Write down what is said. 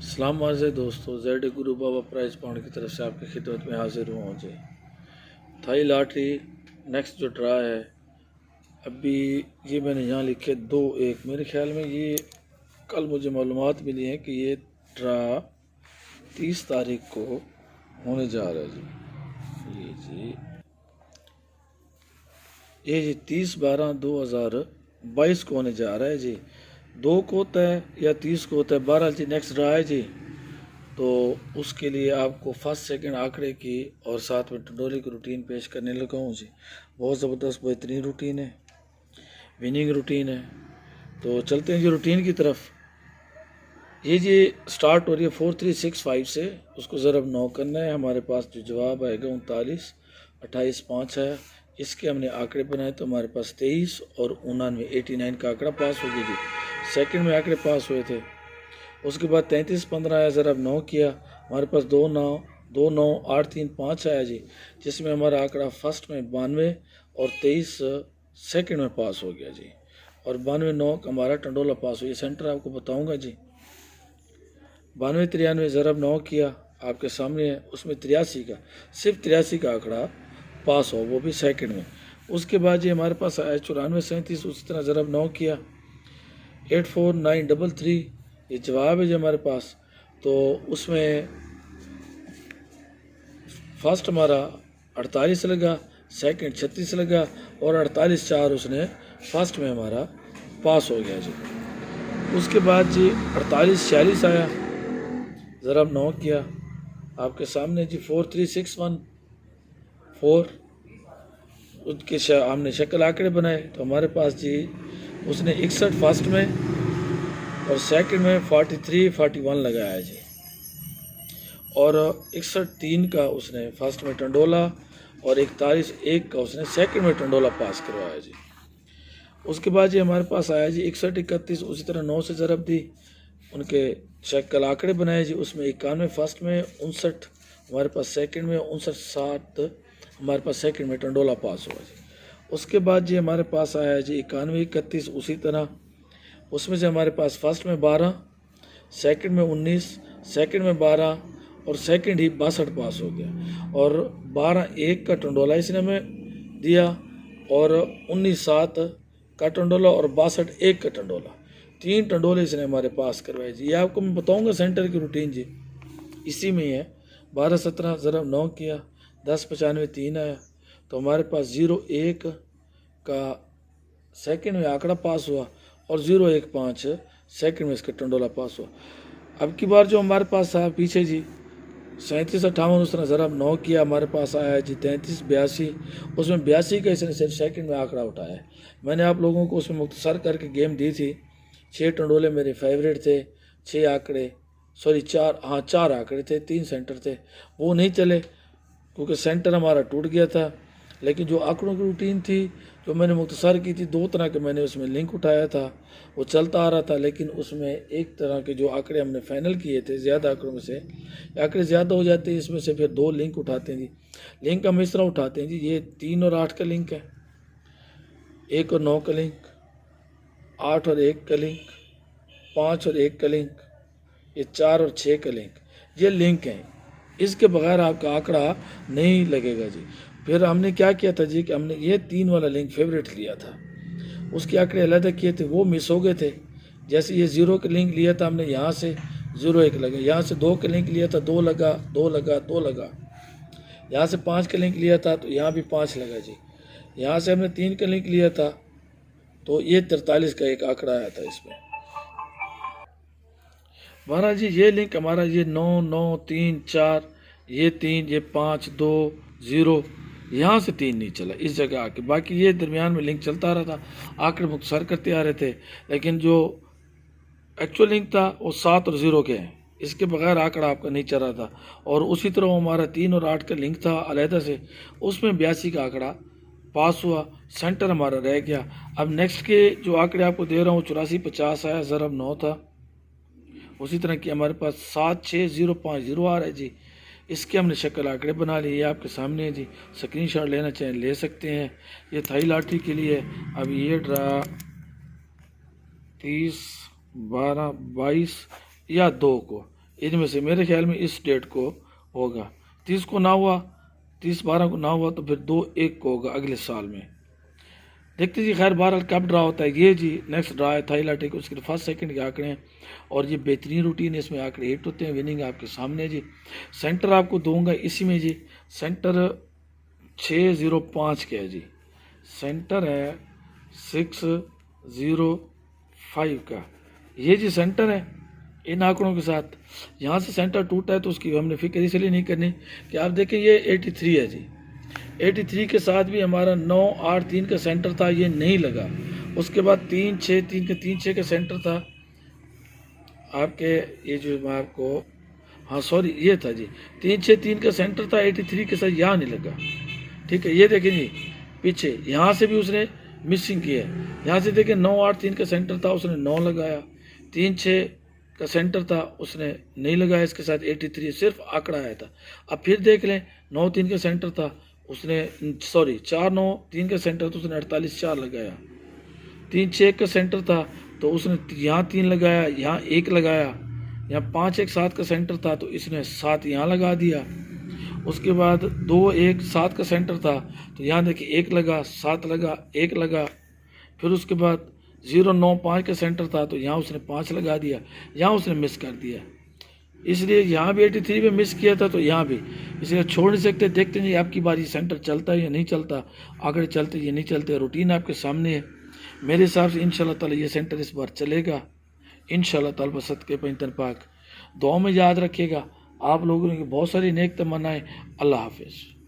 सलाम अर्ज़ है दोस्तों, जेड गुरु बाबा प्राइज पॉइंट की तरफ से आपकी खिदमत में हाजिर हुआ जी। थाई लॉटरी नेक्स्ट जो ड्रा है, अभी ये मैंने यहाँ लिखे 2-1। मेरे ख्याल में ये कल मुझे मालूमात मिली है कि ये ड्रा 30 तारीख को होने जा रहा है जी। ये जी 30/12/2022 को होने जा रहा है जी। 2 को होता है या 30 को होता है, बहरहाल जी नेक्स्ट ड्रा है जी। तो उसके लिए आपको फर्स्ट सेकंड आंकड़े की और साथ में टंडोली की रूटीन पेश करने लगा हूँ जी। बहुत ज़बरदस्त बेहतरीन रूटीन है, विनिंग रूटीन है। तो चलते हैं जी रूटीन की तरफ। ये जी स्टार्ट हो रही है 4365 से, उसको ज़रब 9 करना है। हमारे पास जो जवाब आएगा 39, 28, 5 है। इसके हमने आंकड़े बनाए तो हमारे पास 23 और 89, 89 का आंकड़ा पास हो गया जी। सेकंड में आंकड़े पास हुए थे। उसके बाद 33, 15 आया, ज़रा 9 किया, हमारे पास 2, 9, 8, 3, 5 आया जी, जिसमें हमारा आंकड़ा फर्स्ट में 92 और 23 सेकंड में पास हो गया जी। और 92, 9 का हमारा टंडोला पास हो गया। सेंटर आपको बताऊंगा जी। 92, 93 ज़रब 9 किया, आपके सामने है। उसमें 83 का, सिर्फ 83 का आंकड़ा पास हो, वो भी सेकंड में। उसके बाद जी हमारे पास आया 94, 37, उसी तरह ज़रब 9 किया। 84933 ये जवाब है जो हमारे पास। तो उसमें फर्स्ट हमारा 48 लगा, सेकंड 36 लगा और 48, 4 उसने फर्स्ट में हमारा पास हो गया जी। उसके बाद जी 48, 46 आया, ज़रा 9 किया, आपके सामने जी 43614 उसके हमने शक्ल आंकड़े बनाए। तो हमारे पास जी उसने 61 फर्स्ट में और सेकंड में 43, 41 लगाया जी। और 61, 3 का उसने फर्स्ट में टंडोला और 41, 1 का उसने सेकंड में टंडोला पास करवाया जी। उसके बाद जी हमारे पास आया जी 61, 31, उसी तरह 9 से ज़रब दी, उनके शक्ल आंकड़े बनाए जी। उसमें 91 फर्स्ट में, 59 हमारे पास सेकंड में, 59, 7 हमारे पास सेकंड में टंडोला पास हुआ जी। उसके बाद जी हमारे पास आया जी 91, 31, उसी तरह उसमें से हमारे पास फर्स्ट में 12, सेकंड में 19, सेकंड में 12 और सेकंड ही 62 पास हो गया। और 12, 1 का टंडोला इसने हमें दिया और 19, 7 का टंडोला और 62, 1 का टंडोला, 3 टंडोले इसने हमारे पास करवाए जी। ये आपको मैं बताऊंगा सेंटर की रूटीन जी, इसी में ही है। 12, 17 ज़रब 9 किया, 10, 95, 3 आया। तो हमारे पास 0, 1 का सेकंड में आंकड़ा पास हुआ और 0, 1, 5 सेकंड में इसका टंडोला पास हुआ। अब की बार जो हमारे पास था पीछे जी 37, 58 उसने ज़रब 9 किया, हमारे पास आया है जी 33, 82, उसमें 82 का इसने सिर्फ सेकंड में आंकड़ा उठाया है। मैंने आप लोगों को उसमें मुख्तसर करके गेम दी थी। 6 टंडोले मेरे फेवरेट थे, 6 आंकड़े, सॉरी 4 आंकड़े थे, 3 सेंटर थे, वो नहीं चले क्योंकि सेंटर हमारा टूट गया था। लेकिन जो आंकड़ों की रूटीन थी जो मैंने मुख्तसर की थी, 2 तरह के मैंने उसमें लिंक उठाया था, वो चलता आ रहा था। लेकिन उसमें एक तरह के जो आंकड़े हमने फाइनल किए थे, ज़्यादा आंकड़ों में से आंकड़े ज़्यादा हो जाते हैं, इसमें से फिर 2 लिंक उठाते हैं जी। लिंक हम इस तरह उठाते हैं जी, ये 3 और 8 का लिंक है, 1 और 9 का लिंक, 8 और 1 का लिंक, 5 और 1 का लिंक, ये 4 और 6 का लिंक, ये लिंक हैं। इसके बगैर आपका आंकड़ा नहीं लगेगा जी। फिर हमने क्या किया था जी कि हमने ये 3 वाला लिंक फेवरेट लिया था, उसके आंकड़े अलग किए थे, वो मिस हो गए थे। जैसे ये 0 का लिंक लिया था हमने, यहाँ से 0, 1 लगा, यहाँ से 2 का लिंक लिया था, 2 लगा, 2 लगा, 2 लगा, यहाँ से 5 का लिंक लिया था तो यहाँ भी 5 लगा जी। यहाँ से हमने 3 का लिंक लिया था तो ये 43 का एक आंकड़ा आया था इसमें। महाराज जी ये लिंक हमारा ये 9, 9, 3, 4, ये 3, ये 5, 2, 0, यहाँ से 3 नहीं चला इस जगह आके, बाकी ये दरमियान में लिंक चलता रहा था, आंकड़े मुख्तसर करते आ रहे थे। लेकिन जो एक्चुअल लिंक था वो 7 और 0 के हैं, इसके बगैर आंकड़ा आपका नहीं चल रहा था। और उसी तरह हमारा 3 और 8 का लिंक था अलहदा से, उसमें 82 का आंकड़ा पास हुआ, सेंटर हमारा रह गया। अब नेक्स्ट के जो आंकड़े आपको दे रहा हूँ 84, 50 आया, ज़रब 9 था। उसी तरह की हमारे पास 7, 6, 0, 5, 0 आ रहा है जी। इसके हमने शक्ल आंकड़े बना लिए, ये आपके सामने है जी। स्क्रीनशॉट लेना चाहें ले सकते हैं। ये थाई लॉटरी के लिए अब ये ड्रा 30, 12, 22 या 2 को इनमें से मेरे ख्याल में इस डेट को होगा। 30 को ना हुआ, 30/12 को ना हुआ तो फिर 2/1 को होगा अगले साल में। देखते जी, खैर बहरहाल कब ड्रा होता है। ये जी नेक्स्ट ड्रा है थाईलाटेक, उसके फर्स्ट सेकंड के आंकड़े हैं और ये बेहतरीन रूटीन है, इसमें आंकड़े हिट होते हैं। विनिंग आपके सामने है जी। सेंटर आपको दूंगा इसी में जी, सेंटर 605 के है जी, सेंटर है 605 का, ये जी सेंटर है इन आंकड़ों के साथ। यहाँ से सेंटर टूटा है तो उसकी हमने फिक्र इसलिए नहीं करनी कि आप देखें ये 83 है जी, 83 के साथ भी हमारा 983 का सेंटर था, ये नहीं लगा। उसके बाद 363 का 36 का सेंटर था आपके, ये जो मैं आपको, हाँ सॉरी ये था जी 363 का सेंटर था 83 के साथ, यहाँ नहीं लगा। ठीक है, ये देखें जी पीछे यहाँ से भी उसने मिसिंग किया है। यहाँ से देखें 983 का सेंटर था, उसने 9 लगाया। 36 का सेंटर था, उसने नहीं लगाया, इसके साथ 83 सिर्फ आंकड़ा आया था। अब फिर देख लें 93 का सेंटर था, उसने सॉरी 493 का सेंटर तो उसने 48/4 लगाया। 36 का सेंटर था तो उसने यहाँ 3 लगाया, यहाँ 1 लगाया। यहाँ 517 का सेंटर था तो इसने 7 यहाँ लगा दिया। उसके बाद 217 का सेंटर था तो यहाँ देखिए 1 लगा, 7 लगा, 1 लगा। फिर उसके बाद 095 का सेंटर था तो यहाँ उसने 5 लगा दिया, यहाँ उसने मिस कर दिया। इसलिए यहाँ भी 83 में मिस किया था तो यहाँ भी, इसलिए छोड़ नहीं सकते। देखते नहीं आपकी बारी सेंटर चलता है या नहीं चलता, आंकड़े चलते या नहीं चलते। रूटीन आपके सामने है। मेरे हिसाब से इंशाल्लाह ताला ये सेंटर इस बार चलेगा इंशाल्लाह ताला बसत के पैंतन पाक। दुआ में याद रखिएगा। आप लोगों की बहुत सारी नेक तमन्नाएं। अल्लाह हाफिज़।